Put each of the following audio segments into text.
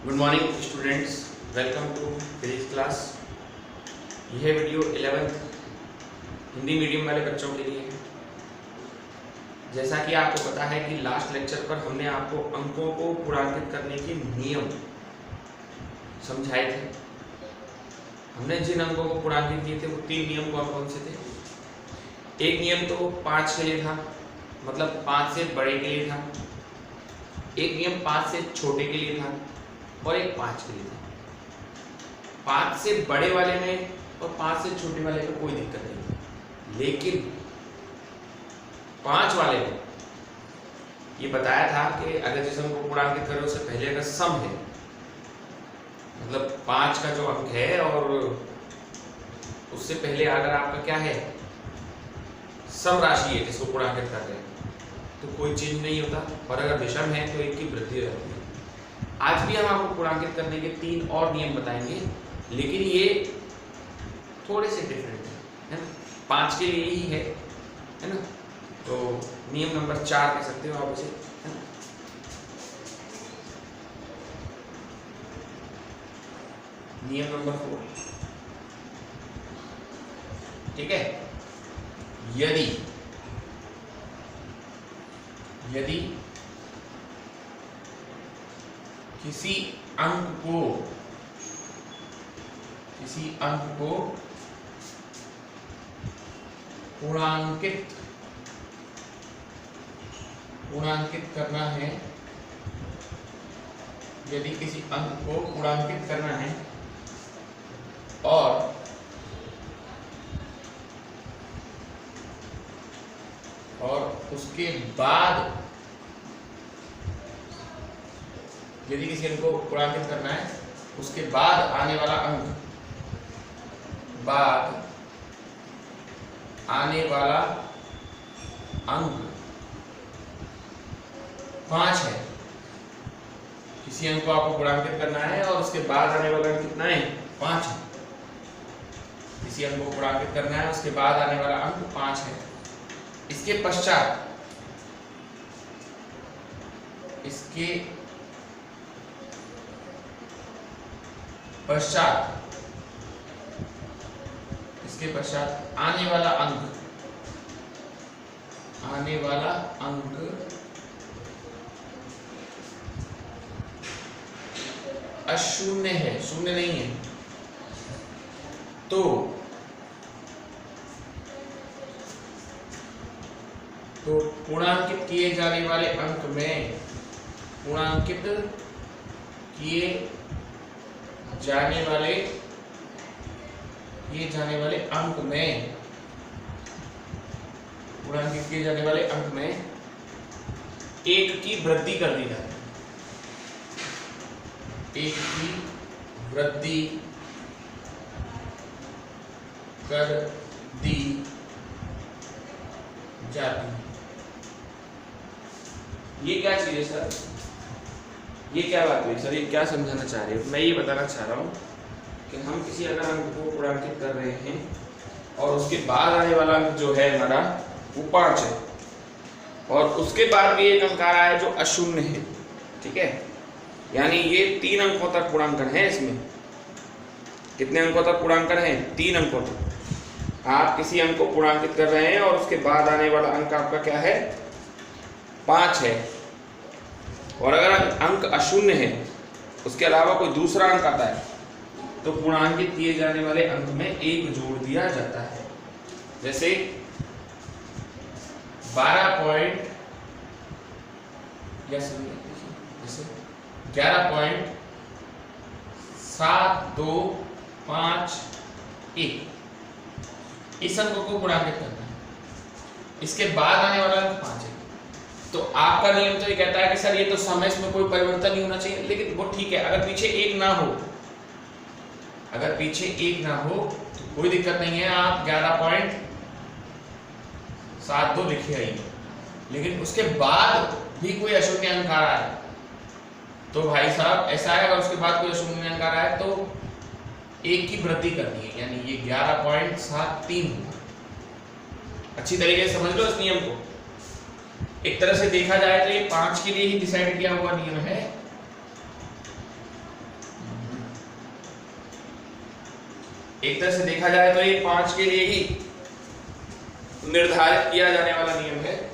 Good morning students, welcome to physics class. यह video 11th Hindi medium वाले बच्चों के लिए है। जैसा कि आपको पता है कि लास्ट लेक्चर पर हमने आपको अंकों को पूर्णांकित करने के नियम समझाए थे। हमने जिन अंकों को पूर्णांकित किए थे वो 3 नियम कौन कौन से थे। एक नियम तो 5 के लिए था, मतलब 5 से बड़े के लिए था। एक नियम 5 से छोटे के लिए था और एक 5 के लिए था। 5 से बड़े वाले में और 5 से छोटे वाले में कोई दिक्कत नहीं थी, लेकिन 5 वाले में ये बताया था कि अगर जिस अंक को पूर्णांकित करें उससे पहले अगर सम है, मतलब 5 का जो अंक है और उससे पहले अगर आपका क्या है सम राशि है जिसको पूर्णांकित कर रहे हैं तो कोई चेंज नहीं होता, और अगर विषम है तो एक की वृद्धि रहती है। आज भी हम आपको पूर्णांकित करने के 3 और नियम बताएंगे, लेकिन ये थोड़े से डिफरेंट है ना। 5 के लिए ही है ना। तो नियम नंबर 4 कह सकते हो आप इसे, है ना। नियम नंबर 4, ठीक है। यदि किसी अंक को पूर्णांकित करना है, यदि किसी अंक को पूर्णांकित करना है और उसके बाद यदि किसी अंक को पूर्णांकित करना है उसके बाद आने वाला अंक 5 है। किसी अंक को आपको पूर्णांकित करना है और उसके बाद आने वाला अंक कितना है? 5 है। किसी अंक को पूर्णांकित करना है उसके बाद आने वाला अंक 5 है। इसके पश्चात आने वाला अंक अशून्य है, शून्य नहीं है, तो पूर्णांकित किए जाने वाले अंक में पूर्णांकित किए जाने वाले अंक में 1 की वृद्धि कर दी जाती है। 1 की वृद्धि कर दी जाती है। ये क्या चीज है सर? ये क्या बात हुई सर? ये क्या समझाना चाह रहे हो? मैं ये बताना चाह रहा हूँ कि हम किसी अगर अंक को पूर्णांकित कर रहे हैं और उसके बाद आने वाला अंक जो है हमारा वो 5 है, और उसके बाद भी एक अंक आ रहा है जो अशून्य है, ठीक है। यानी ये 3 अंकों तक पूर्णांकन है। इसमें कितने अंकों तक पूर्णांकन है? 3 अंकों तक। आप किसी अंक को पूर्णांकित कर रहे हैं और उसके बाद आने वाला अंक आपका क्या है? 5 है, और अगर अंक अशून्य है उसके अलावा कोई दूसरा अंक आता है तो पूर्णांकित किए जाने वाले अंक में 1 जोड़ दिया जाता है। जैसे 11.7251 इस अंक को पूर्णांकित करना है, इसके बाद आने वाला अंक 5 है। तो आपका नियम तो ये कहता है कि सर ये तो सम है, इसमें कोई परिवर्तन नहीं होना चाहिए, लेकिन वो ठीक है। अगर पीछे 1 ना हो तो कोई दिक्कत नहीं है, आप 11.72 लिखे आइए। लेकिन उसके बाद भी कोई अशून्य अंक आ रहा है तो भाई साहब ऐसा है, अगर उसके बाद कोई अशून्य अंक आ रहा है तो 1 की वृद्धि करनी है, यानी ये 11.73 होगा। अच्छी तरीके से समझ लो इस नियम को। एक तरह से देखा जाए तो ये 5 के लिए ही डिसाइड किया हुआ नियम है, एक तरह से देखा जाए तो ये 5 के लिए ही निर्धारित किया जाने वाला नियम है।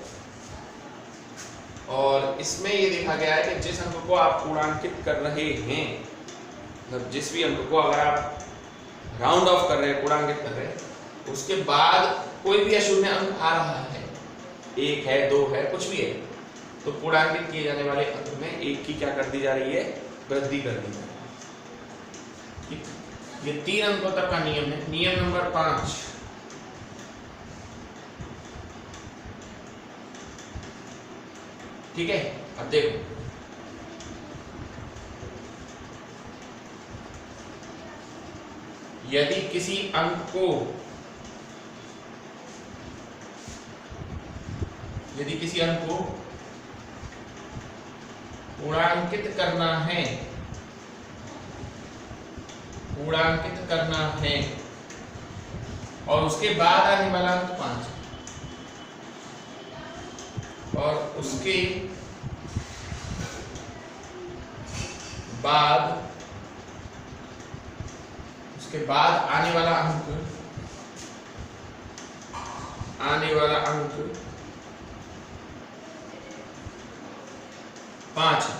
और इसमें ये देखा गया है कि जिस अंक को आप पूर्णांकित कर रहे हैं, मतलब जिस भी अंक को अगर आप राउंड ऑफ कर रहे हैं, पूर्णांकित कर रहे हैं, उसके बाद कोई भी अशून्य अंक आ रहा है, 1 है, 2 है, कुछ भी है, तो पूर्णांकित किए जाने वाले अंक में 1 की क्या कर दी जा रही है, वृद्धि कर दी जा रही है। ये 3 अंकों तक का नियम है। नियम नंबर 5, ठीक है। अब देखो, यदि किसी अंक को पूर्णांकित करना है और उसके बाद आने वाला अंक 5 और उसके बाद आने वाला अंक 5 है।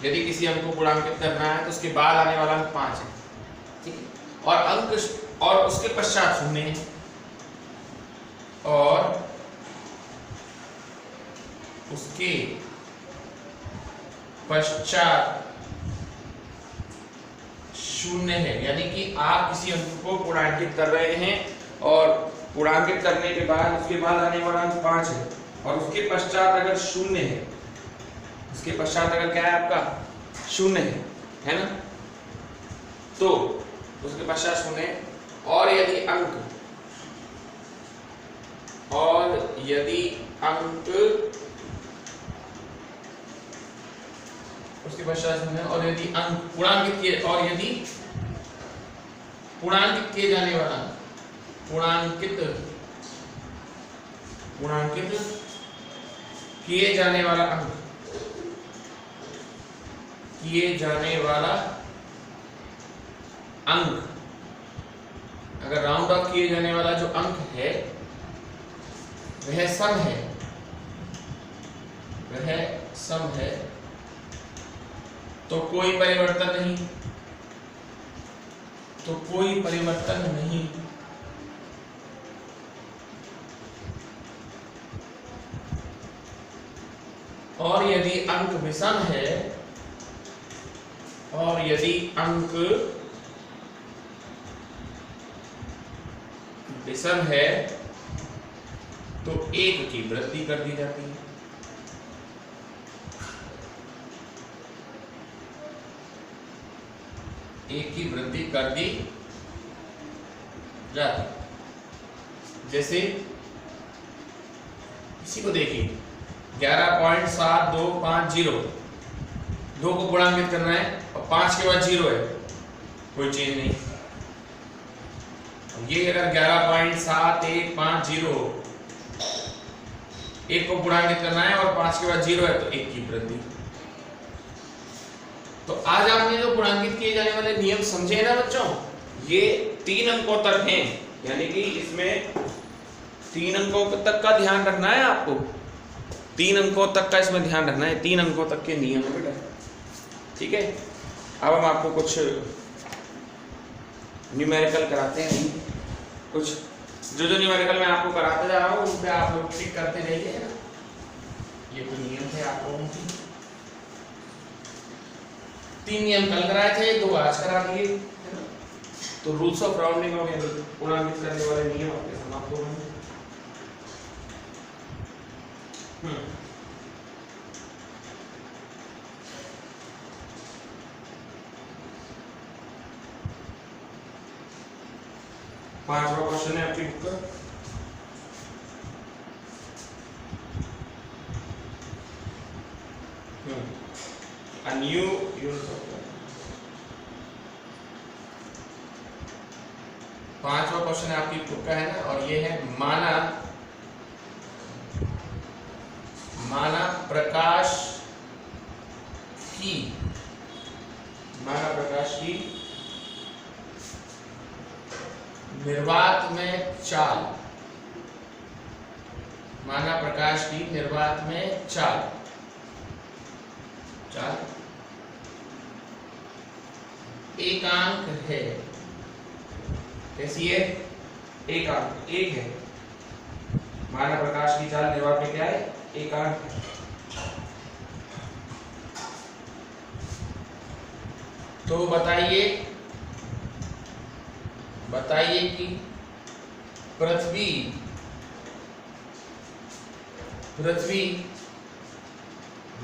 यदि किसी अंक को पूर्णांकित करना है तो उसके बाद आने वाला अंक 5 है, ठीक है। और उसके पश्चात 0 है और उसके पश्चात 0 है। यानी कि आप किसी अंक को पूर्णांकित कर रहे हैं और पूर्णांकित करने के बाद उसके बाद आने वाला अंक 5 है और उसके पश्चात अगर 0 है, उसके पश्चात अगर क्या है आपका 0 है ना, तो उसके पश्चात 0 है। और यदि अंक उसके पश्चात 0 है और यदि अंक पूर्णांकित किए जाने वाला पूर्णांकित किए जाने वाला अंक अगर राउंड ऑफ किए जाने वाला जो अंक है वह सम है तो कोई परिवर्तन नहीं, और यदि अंक विषम है तो 1 की वृद्धि कर दी जाती है। जैसे इसी को देखिए, 11.7250 2 को पूर्णांकित करना है और 5 के बाद 0 है, कोई चेंज नहीं। ये अगर 11.7150 1 को पूर्णांकित करना है और 5 के बाद 0 है तो 1 की वृद्धि। तो आज आपने जो पूर्णांकित किए जाने वाले नियम समझे ना बच्चों, ये 3 अंकों तक हैं। यानी कि इसमें 3 अंकों तक का ध्यान रखना है आपको, 3 अंकों तक का इसमें ध्यान रखना है। 3 अंकों तक के नियम है बेटा, ठीक है। अब हम आपको कुछ न्यूमेरिकल कराते हैं, कुछ जो न्यूमेरिकल मैं आपको कराते जा रहा हूँ उन पे आप लोग टिक करते रहिए ना। ये तो नियम थे आप लोगों की, 3 नियम कल कराए थे, 2 आज करा दिए, तो रूल्स ऑफ राउंडिंग और पूर्णांकित करने वाले नियम आपके समाप्त हो गए। 5वां क्वेश्चन है आपकी बुक का। A new unit of 5वां क्वेश्चन है आपकी बुक का है ना, और ये है माना प्रकाश की निर्वात में चाल, माना प्रकाश की निर्वात में चाल एकांक है। कैसी है? एकांक, एक है। माना प्रकाश की चाल निर्वात में क्या है? एकांक है। तो बताइए कि पृथ्वी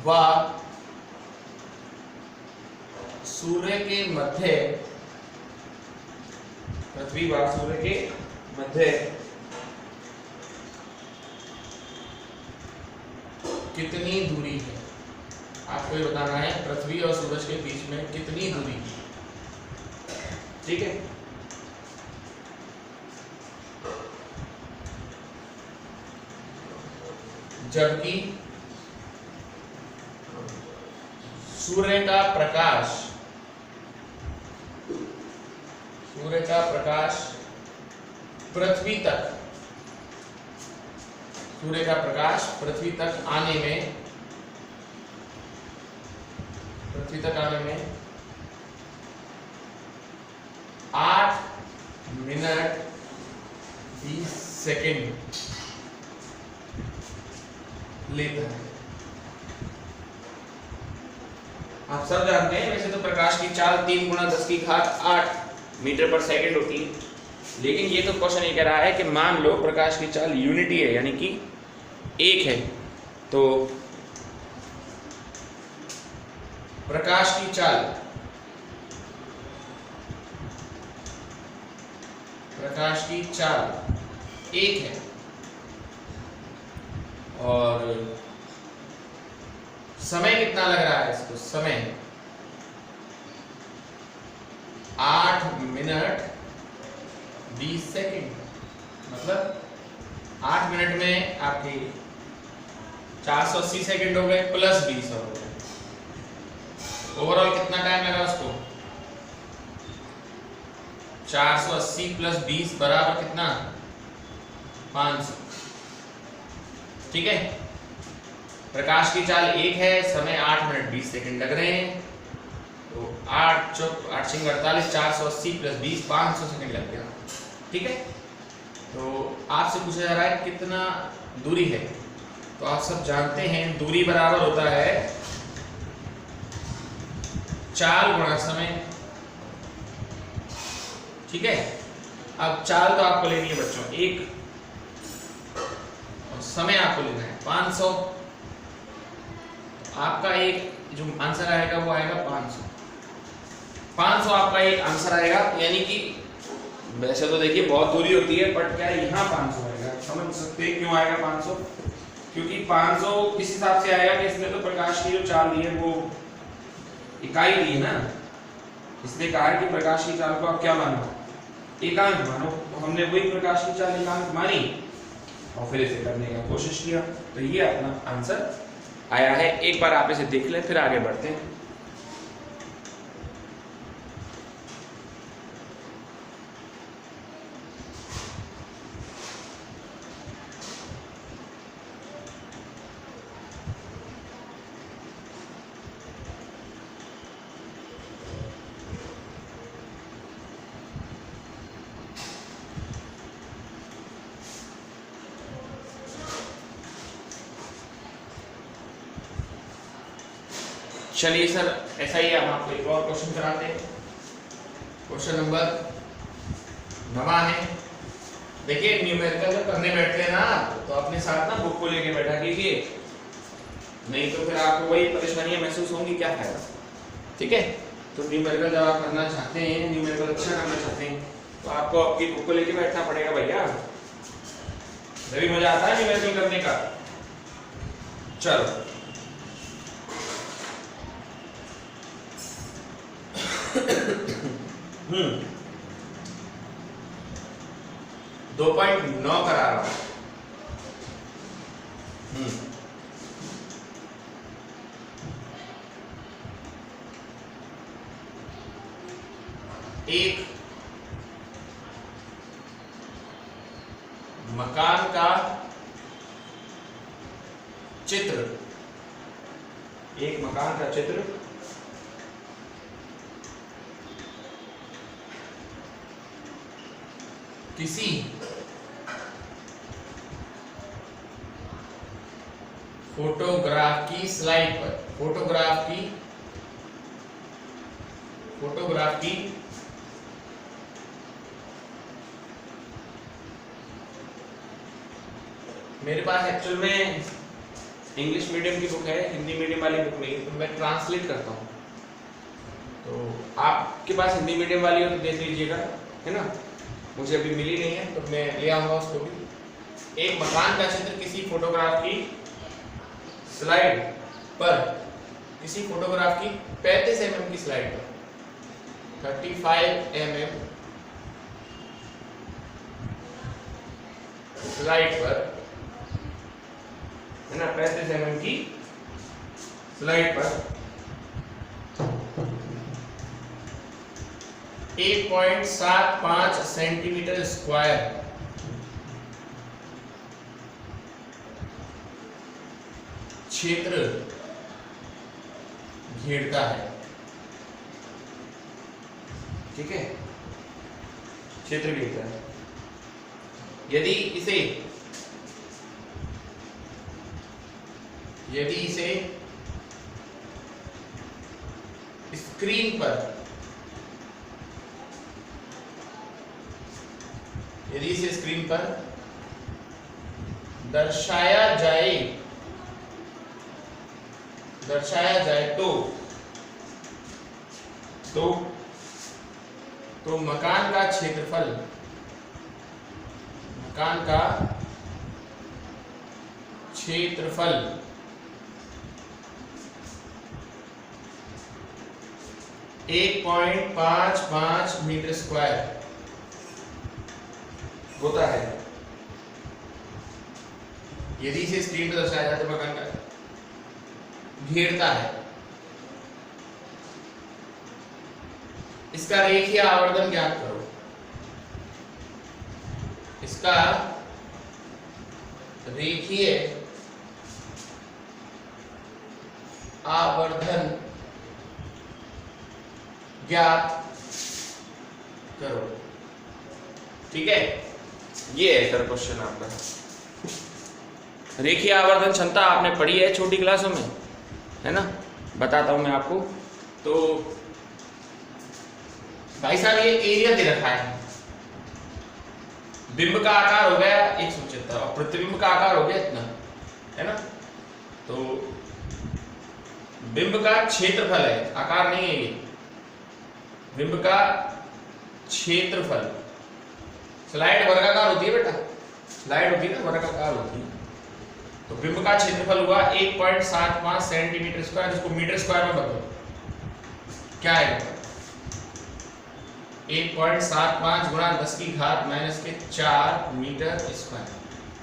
व सूर्य के मध्य, पृथ्वी व सूर्य के मध्य कितनी दूरी है? आपको ये बताना है पृथ्वी और सूरज के बीच में कितनी दूरी है। ठीक है, जबकि सूर्य का प्रकाश पृथ्वी तक आने में 8 मिनट 20 सेकेंड लेता है। आप सब जानते हैं वैसे तो प्रकाश की चाल 3 × 10⁸ मीटर पर सेकंड होती है, लेकिन ये तो क्वेश्चन ये कह रहा है कि मान लो प्रकाश की चाल यूनिटी है, यानी कि एक है, तो प्रकाश की चाल एक है और समय कितना लग रहा है इसको? समय 8 मिनट 20 सेकेंड, मतलब 8 मिनट में आपके 480 सेकेंड हो गए प्लस 20 हो गए। ओवरऑल कितना टाइम लगा उसको? 480 प्लस 20 बराबर कितना? 500। ठीक है, प्रकाश की चाल एक है, समय 8 मिनट 20 सेकंड लग रहे हैं, तो 8 चौक 8 सिंग 48, 480 प्लस 20 500 सेकंड लग गया। ठीक है, तो आपसे पूछा जा रहा है कितना दूरी है, तो आप सब जानते हैं दूरी बराबर होता है चाल गुणा समय। ठीक है, अब चाल तो आपको लेनी है बच्चों एक, और समय आपको लेना है 500। आपका एक जो आंसर आएगा वो आएगा 500 आपका एक आंसर आएगा, यानी कि वैसे तो देखिए बहुत दूरी होती है, बट क्या यहाँ 500 आएगा। समझ सकते हैं क्यों आएगा 500? क्योंकि 500 इस हिसाब से आएगा कि इसमें तो प्रकाश की जो चाल दी है वो इकाई दी है ना, इसलिए कहा है कि प्रकाश की चाल को आप क्या मानो? एकांक मानो। तो हमने वही प्रकाश की चाल एकांक मानी और फिर इसे करने का कोशिश किया, तो ये अपना आंसर आया है। एक बार आप इसे देख लें फिर आगे बढ़ते हैं। चलिए सर, ऐसा ही हम आपको एक और क्वेश्चन कराते हैं। क्वेश्चन नंबर 9 है। देखिए न्यूमेरिकल जब करने बैठते हैं ना तो अपने साथ ना बुक को लेके बैठा कीजिए, नहीं तो फिर आपको वही परेशानियां महसूस होंगी, क्या फायदा। ठीक है, तो न्यूमेरिकल जब आप करना चाहते हैं, न्यूमेरिकल अच्छा करना चाहते हैं, तो आपको आपकी बुक को लेके बैठना पड़ेगा भैया, तभी मजा आता है न्यूमेरिकल करने का। चलो 2.9 करा रहा हूं। एक चित्र, एक मकान का चित्र किसी फोटोग्राफ की स्लाइड पर, फोटोग्राफ की मेरे पास एक्चुअल में इंग्लिश मीडियम की बुक है, हिंदी मीडियम वाली बुक नहीं है, तो मैं ट्रांसलेट करता हूँ। तो आपके पास हिंदी मीडियम वाली हो तो देख लीजिएगा, है ना। मुझे अभी मिली नहीं है तो मैं ले आऊँगा उसको भी। एक मकान का चित्र किसी फोटोग्राफ की स्लाइड पर, किसी फोटोग्राफ की 35 mm की स्लाइड पर, 35 mm स्लाइड पर, है ना, 35 mm की स्लाइड पर 1.75 सेंटीमीटर स्क्वायर क्षेत्र घेरता है। ठीक है, क्षेत्र घेरता है। यदि इसे स्क्रीन पर, दर्शाया जाए तो मकान का क्षेत्रफल 1.55 मीटर स्क्वायर होता है। यदि इसे स्क्रीन पर दर्शाया जाए तो मकान का घेरता है। इसका रेखीय आवर्धन ज्ञात करो। इसका रेखीय आवर्धन ज्ञात करो। ठीक है, ये है सर क्वेश्चन आपका। रेखीय आवर्धन क्षमता आपने पढ़ी है छोटी क्लासों में, है ना। बताता हूं मैं आपको। तो भाई साहब ये एरिया दे रखा है, बिंब का आकार हो गया 175 और प्रतिबिंब का आकार हो गया इतना, है ना। तो बिंब का क्षेत्रफल है, आकार नहीं है ये, बिंब का क्षेत्रफल। स्लाइड वर्गाकार होती है बेटा, स्लाइड होती है ना, वर्गाकार होती है। तो बिंब का क्षेत्रफल हुआ 1.75 सेंटीमीटर स्क्वायर, जिसको मीटर स्क्वायर में बदलो क्या है, 1.75 गुणा 10⁻⁻⁴ मीटर स्क्वायर,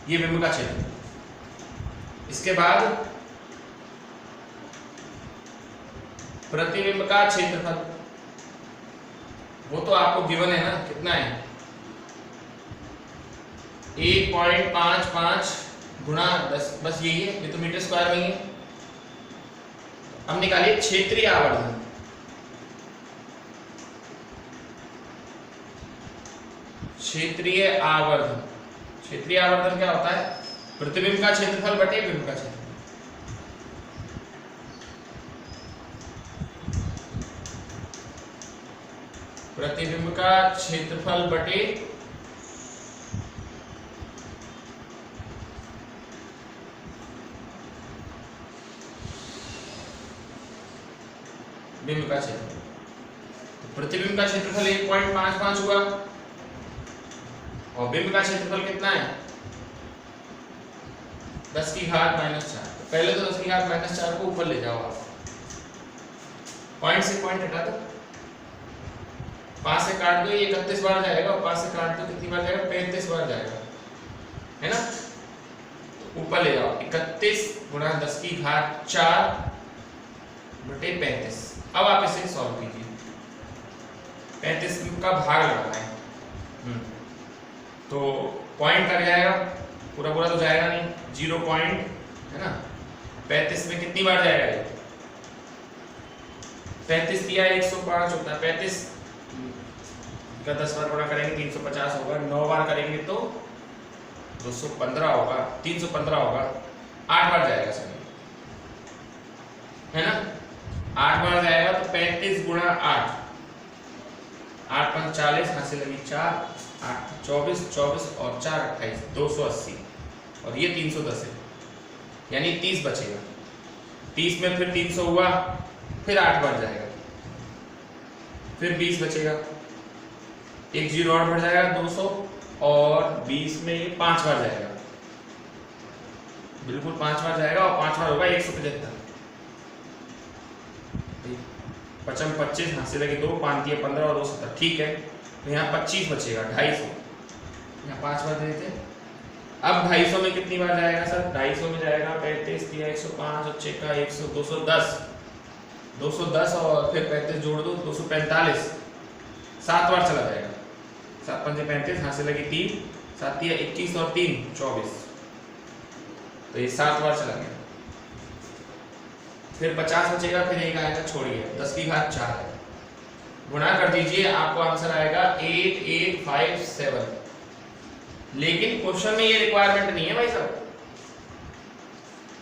ये बिंब का क्षेत्रफल। इसके बाद प्रतिबिंब का क्षेत्रफल, वो तो आपको गिवन है ना, कितना है 1.55 गुणा 10, बस यही है, ये तो मीटर स्क्वायर में ही है। अब निकालिए क्षेत्रीय आवर्धन। क्षेत्रीय आवर्धन क्या होता है, प्रतिबिंब का क्षेत्रफल बटे बिंब का क्षेत्रफल। प्रतिबिंब का क्षेत्रफल बटे बिंब का क्षेत्रफल। तो प्रतिबिंब का क्षेत्रफल 1.55 हुआ और बिंब का क्षेत्रफल कितना है 10⁻⁴। तो पहले तो 10⁻⁴ को ऊपर ले जाओ आप, पॉइंट से पॉइंट हटा दो, 5 से काट दो, ये 31 बार जाएगा, और 5 से काट दो कितनी बार जाएगा, 35 बार जाएगा, है ना। तो ऊपर ले जाओ, 31 गुणा 10⁻⁴ बटे 35। अब आप इसे सॉल्व कीजिए, 35 का भाग लगाना है। तो पॉइंट कट जाएगा, पूरा तो जाएगा नहीं, 0 पॉइंट, है ना, 35 में कितनी बार जाएगा ये? 35 दिया 105 होता है, 35 का 10 बार गुणा करेंगे 350 होगा, 9 बार करेंगे तो 215 होगा, 315 होगा, 8 बार जाएगा सर, है ना? 8 बार जाएगा तो 35 गुणा 8, 8 5 40, यहाँ से लगी 4, 8 24, 24 और 4 28, 280 और ये 310 है, यानी 30 बचेगा। 30 में फिर 300 हुआ, फिर 8 बार जाएगा, फिर 20 बचेगा, एक 0 और बढ़ जाएगा 200 और 20 में ये 5 बार जाएगा, बिल्कुल 5 बार जाएगा और 5 बार होगा 175। 55 25, यहाँ से लगे 2, 5 दिए 15 और 2 70, ठीक है। तो यहाँ 25 बचेगा, 250, यहाँ 5 बार देते हैं। अब 250 में कितनी बार जाएगा सर? 250 में जाएगा 35 दिया 105 और 6 का 100, 210 और फिर 35 जोड़ दो 245, 7 बार चला जाएगा, 7 5 35, यहाँ से लगी 3, 7 दिया 21 और 3 24, तो ये 7 बार चला गया। फिर 50 बचेगा, फिर एक आएगा, छोड़िए 10 की घात 4 है, गुणा कर दीजिए, आपको आंसर आएगा 8857। लेकिन क्वेश्चन में ये रिक्वायरमेंट नहीं है भाई साहब।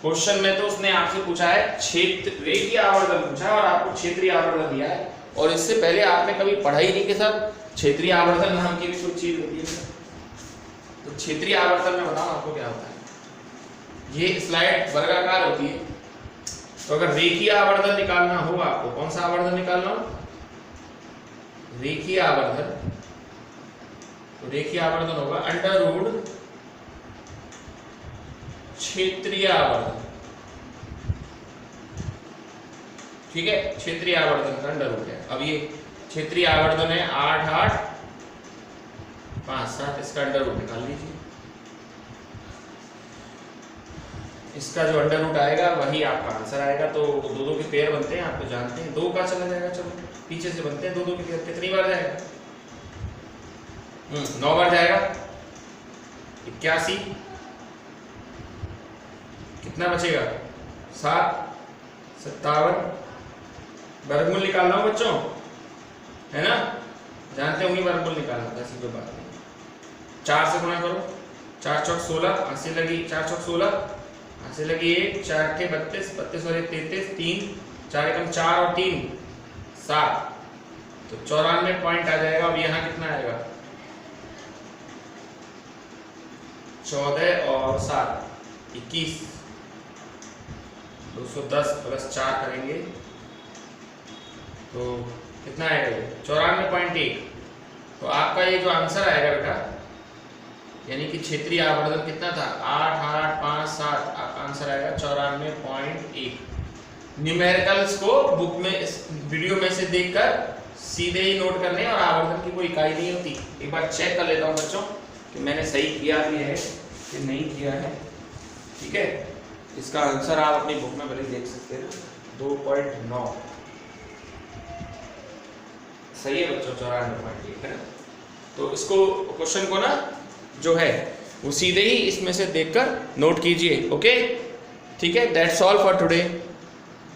क्वेश्चन में तो उसने आपसे पूछा है क्षेत्र रेखीय आवर्धन पूछा है और आपको क्षेत्रीय आवर्धन दिया है, और इससे पहले आपने कभी पढ़ा ही नहीं कि सर क्षेत्रीय आवर्धन नाम की भी कोई चीज होती है। तो क्षेत्रीय आवर्धन में बताओ आपको क्या होता है। ये स्लाइड वर्गाकार होती है, तो अगर रेखीय आवर्धन निकालना हो आपको, कौन सा आवर्धन निकालना हो? रेखीय आवर्धन। तो रेखीय आवर्धन होगा अंडर रूट क्षेत्रीय आवर्धन, ठीक है, क्षेत्रीय आवर्धन का अंडर रूट है। अब ये क्षेत्रीय आवर्धन है 8 8 5 7, इसका अंडर रूट निकाल लीजिए। इसका जो अंडर रूट आएगा वही आपका आंसर आएगा। तो दो दो के पेयर बनते हैं, आप तो जानते हैं, 2 का चला जाएगा, चलो पीछे से बनते हैं 2 2 के पेयर। कितनी बार जाएगा? 9 बार जाएगा, 81, कितना बचेगा? 7 57, वर्गमूल निकालना हो बच्चों, है ना? जानते होंगे वर्गमूल निकालना, ऐसी कोई बात नहीं। 4 से गुणा करो, 4 चौक 16, 80 लगी, 4 चौक 16, यहाँ से लगी 1, 4 के 32, 32 और 1 33, 3 4 एकम 4 और 3 7, तो 94 पॉइंट आ जाएगा। अब यहाँ कितना आएगा? 14 और 7 21, 210 प्लस 4 करेंगे तो कितना आएगा? 94.1। तो आपका ये जो आंसर आएगा बेटा, यानी कि क्षेत्रीय आवर्धन कितना था? 8 8 5 7, आपका आंसर आएगा 94.1। न्यूमेरिकल्स को बुक में, इस वीडियो में से देखकर सीधे ही नोट करने, और आवर्धन की कोई इकाई नहीं होती। एक बार चेक कर लेता हूँ बच्चों कि मैंने सही किया भी है कि नहीं किया है, ठीक है। इसका आंसर आप अपनी बुक में पहले देख सकते हैं, 2.9 सही है बच्चों, 94.1 है ना। तो इसको क्वेश्चन को ना जो है वो सीधे ही इसमें से देखकर नोट कीजिए, ओके, ठीक है। That's all for today.